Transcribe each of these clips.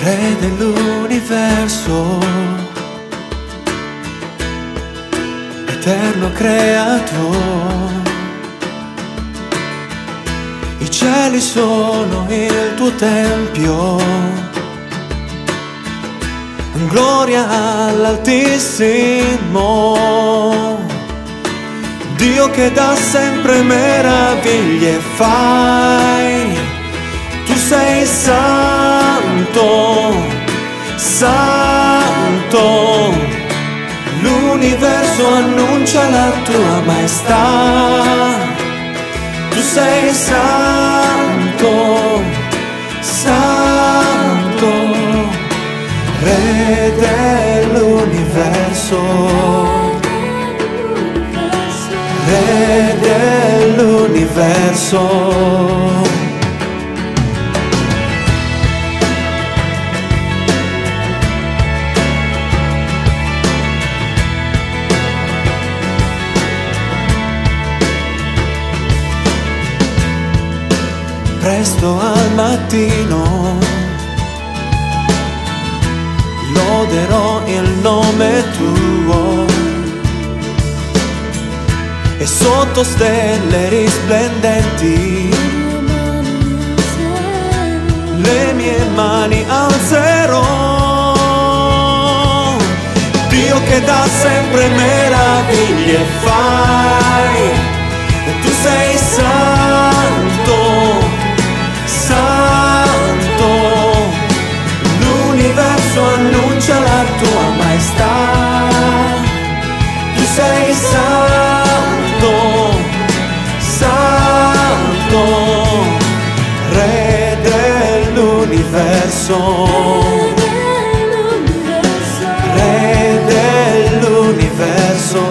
Re dell'universo, eterno creatore. I cieli sono il tuo tempio, gloria all'Altissimo. Dio che dà sempre meraviglie fai. Tu sei santo, santo. L'universo annuncia la tua maestà. Tu sei santo, santo. Re dell'universo, Re dell'universo. Presto al mattino loderò il nome tuo, e sotto stelle risplendenti le mie mani alzerò. Dio che dà sempre meraviglie fai. E tu sei santo, santo. L'universo annuncia la tua maestà. Tu sei santo, santo. Re dell'universo, Re dell'universo.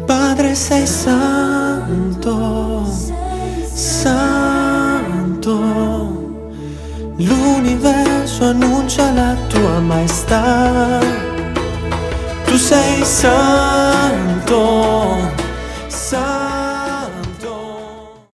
Padre sei santo, santo. L'universo annuncia la tua maestà. Tu sei santo.